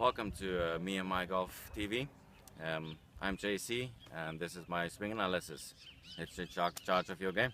Welcome to Me and My Golf TV. I'm JC, and this is my swing analysis. It's in charge of your game.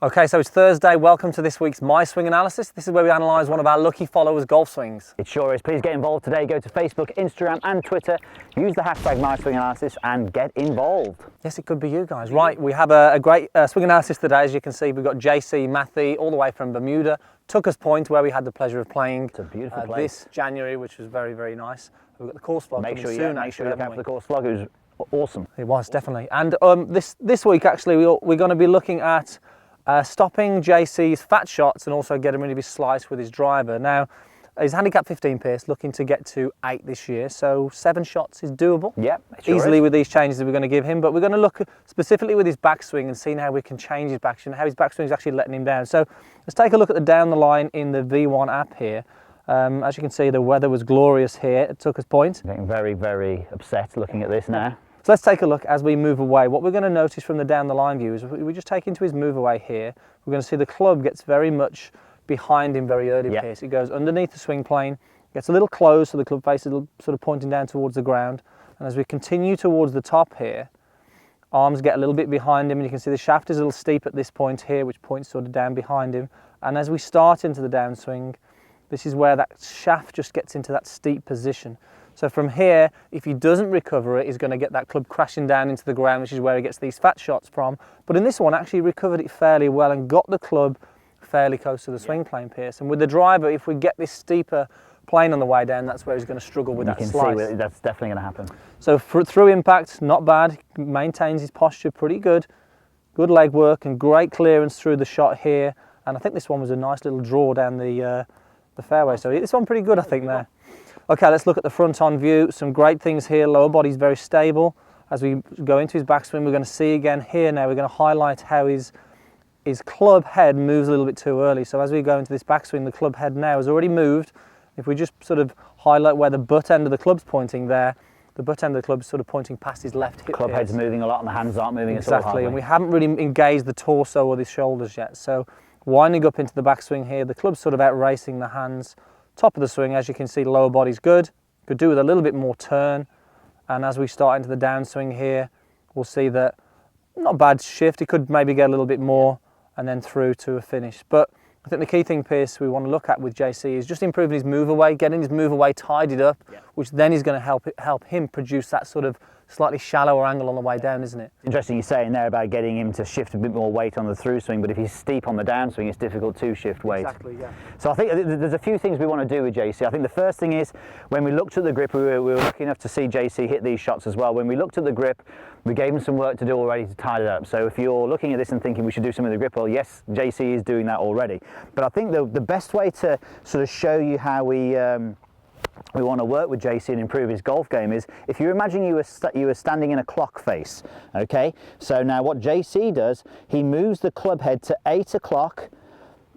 Okay, so it's Thursday. Welcome to this week's My Swing Analysis. This is where we analyse one of our lucky followers' golf swings. It sure is. Please get involved today. Go to Facebook, Instagram and Twitter. Use the hashtag MySwingAnalysis and get involved. Yes, it could be you guys. Right, we have a great swing analysis today. As you can see, we've got JC Mathy all the way from Bermuda, Tuckers Point, where we had the pleasure of playing It's a beautiful place. this January, which was very, very nice. We've got the course vlog Make coming sure you soon. look out for we? the course vlog. It was awesome. It was, definitely. And this week, actually, we're going to be looking at stopping JC's fat shots and also getting rid of his slice with his driver. Now, he's handicap 15 Pierce, looking to get to 8 this year, so 7 shots is doable. Yep, it sure easily is. with these changes that we're going to give him, but we're going to look specifically with his backswing and seeing how we can change his backswing, how his backswing is actually letting him down. So let's take a look at the down the line in the V1 app here. As you can see, the weather was glorious here at Tuckers Point. I'm getting very, very upset looking at this now. So let's take a look as we move away. What we're going to notice from the down the line view is we just take into his move away here. We're going to see the club gets very much behind him very early. Yep. Pierce. It goes underneath the swing plane, gets a little close, so the club face is sort of pointing down towards the ground. And as we continue towards the top here, arms get a little bit behind him, and you can see the shaft is a little steep at this point here, which points sort of down behind him. And as we start into the downswing, this is where that shaft just gets into that steep position. So from here, if he doesn't recover it, he's going to get that club crashing down into the ground, which is where he gets these fat shots from. But in this one, actually recovered it fairly well and got the club fairly close to the swing plane, Pierce. And with the driver, if we get this steeper plane on the way down, that's where he's going to struggle with that slice. You can see that's definitely going to happen. So through impact, not bad. He maintains his posture pretty good. Good leg work and great clearance through the shot here. And I think this one was a nice little draw down the fairway. So this one pretty good, I think, there. Okay, let's look at the front-on view. Some great things here. Lower body's very stable. As we go into his backswing, we're going to see again here now, we're going to highlight how his club head moves a little bit too early. So as we go into this backswing, the club head now has already moved. If we just sort of highlight where the butt end of the club's pointing there, the butt end of the club is sort of pointing past his left hip. Club head's moving a lot and the hands aren't moving at all. Exactly, and we haven't really engaged the torso or the shoulders yet. So winding up into the backswing here, the club's sort of out racing the hands. Top of the swing, as you can see, lower body's good. Could do with a little bit more turn. And as we start into the downswing here, we'll see that not a bad shift. He could maybe get a little bit more and then through to a finish. But I think the key thing, Pierce, we want to look at with JC is just improving his move away, getting his move away tidied up, which then is going to help him produce that sort of slightly shallower angle on the way down, isn't it? Interesting you're saying there about getting him to shift a bit more weight on the through swing, but if he's steep on the downswing, it's difficult to shift weight. Exactly, yeah. So I think there's a few things we want to do with JC. I think the first thing is, when we looked at the grip, we were lucky enough to see JC hit these shots as well. When we looked at the grip, we gave him some work to do already to tidy it up. So if you're looking at this and thinking we should do something with the grip, well, yes, JC is doing that already. But I think the best way to sort of show you how we want to work with JC and improve his golf game is if you imagine you were standing in a clock face, okay? So now what JC does, he moves the club head to 8 o'clock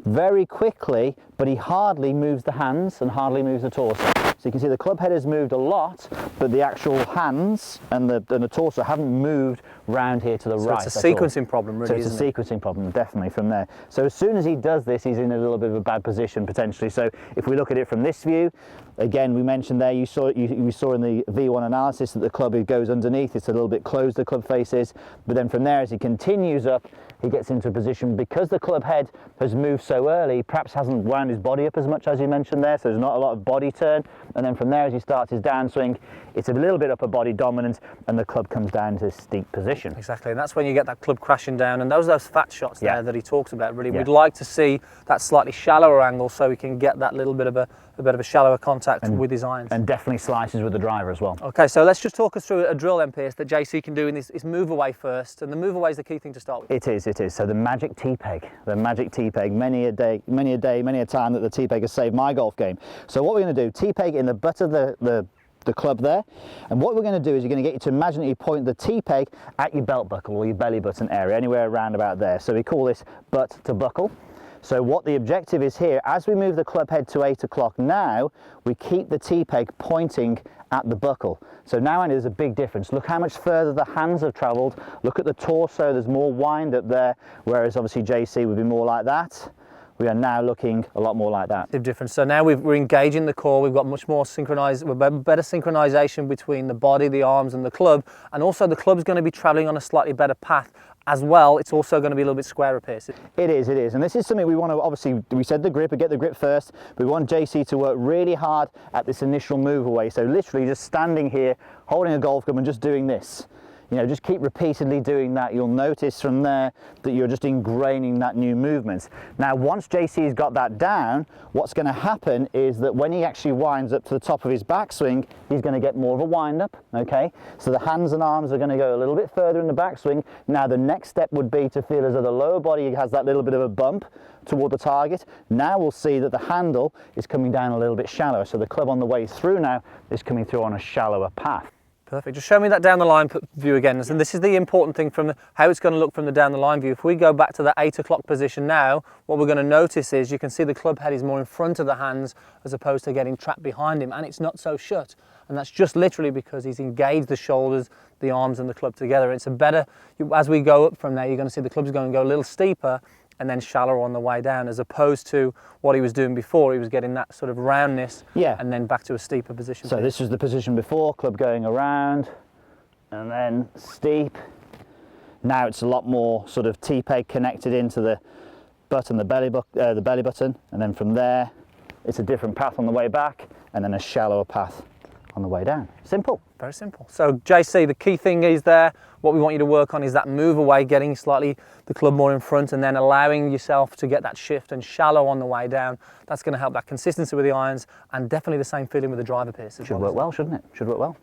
very quickly, but he hardly moves the hands and hardly moves the torso. So you can see the club head has moved a lot, but the actual hands and the torso haven't moved round here to the right. So it's a sequencing problem, really, So it's a sequencing problem, definitely, from there. So as soon as he does this, he's in a little bit of a bad position, potentially. So if we look at it from this view, again, we mentioned there, you saw in the V1 analysis that the club goes underneath. It's a little bit closed, the club face is. But then from there, as he continues up, he gets into a position, because the club head has moved so early, perhaps hasn't wound his body up as much as you mentioned there, so there's not a lot of body turn. And then from there, as he starts his downswing, it's a little bit upper body dominant, and the club comes down to a steep position. Exactly, and that's when you get that club crashing down, and those fat shots there that he talks about, really. Yeah. We'd like to see that slightly shallower angle so we can get that little bit of a shallower contact with his irons. And definitely slices with the driver as well. Okay, so let's just talk us through a drill then, Pierce, that JC can do in this move away first, and the move away is the key thing to start with. It is. So the magic T-peg, many a time that the T-peg has saved my golf game. So what we're going to do, T-peg in the butt of the club there, and what we're going to do is you're going to get you to imagine that you point the T-peg at your belt buckle or your belly button area, anywhere around about there. So we call this butt to buckle. So what the objective is here, as we move the club head to 8 o'clock now, we keep the T-peg pointing at the buckle. So now there's a big difference. Look how much further the hands have travelled. Look at the torso, there's more wind up there, whereas obviously JC would be more like that. We are now looking a lot more like that. Difference. So now we're engaging the core, we've got much more better synchronization between the body, the arms and the club, and also the club's going to be traveling on a slightly better path as well. It's also going to be a little bit squarer pace. It is, and this is something we want to, obviously, we said the grip, get the grip first, but we want JC to work really hard at this initial move away. So literally just standing here, holding a golf club and just doing this. You know, just keep repeatedly doing that. You'll notice from there that you're just ingraining that new movement. Now, once JC's got that down, what's going to happen is that when he actually winds up to the top of his backswing, he's going to get more of a wind up, okay? So the hands and arms are going to go a little bit further in the backswing. Now, the next step would be to feel as though the lower body has that little bit of a bump toward the target. Now we'll see that the handle is coming down a little bit shallower. So the club on the way through now is coming through on a shallower path. Perfect. Just show me that down the line view again. And this is the important thing from how it's going to look from the down the line view. If we go back to the 8 o'clock position now, what we're going to notice is you can see the club head is more in front of the hands as opposed to getting trapped behind him, and it's not so shut. And that's just literally because he's engaged the shoulders, the arms and the club together. It's a better, as we go up from there, you're going to see the club's going to go a little steeper and then shallower on the way down, as opposed to what he was doing before. He was getting that sort of roundness, and then back to a steeper position. So this was the position before, club going around and then steep. Now it's a lot more sort of T-peg connected into the button, the belly button, and then from there it's a different path on the way back and then a shallower path on the way down. Simple. Very simple. So JC, the key thing is there, what we want you to work on is that move away, getting slightly the club more in front and then allowing yourself to get that shift and shallow on the way down. That's going to help that consistency with the irons, and definitely the same feeling with the driver piece. Should work well, shouldn't it? Should work well.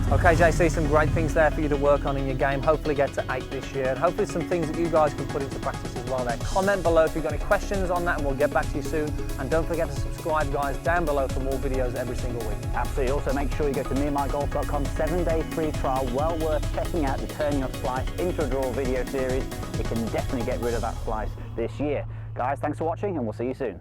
Okay, JC, some great things there for you to work on in your game. Hopefully get to 8 this year, and hopefully some things that you guys can put into practice as well there. Comment below if you've got any questions on that, and we'll get back to you soon. And don't forget to subscribe, guys, down below for more videos every single week. Absolutely. Also, make sure you go to meandmygolf.com, 7-day free trial, well worth checking out the Turn Your Slice Into a Draw video series. It can definitely get rid of that slice this year. Guys, thanks for watching, and we'll see you soon.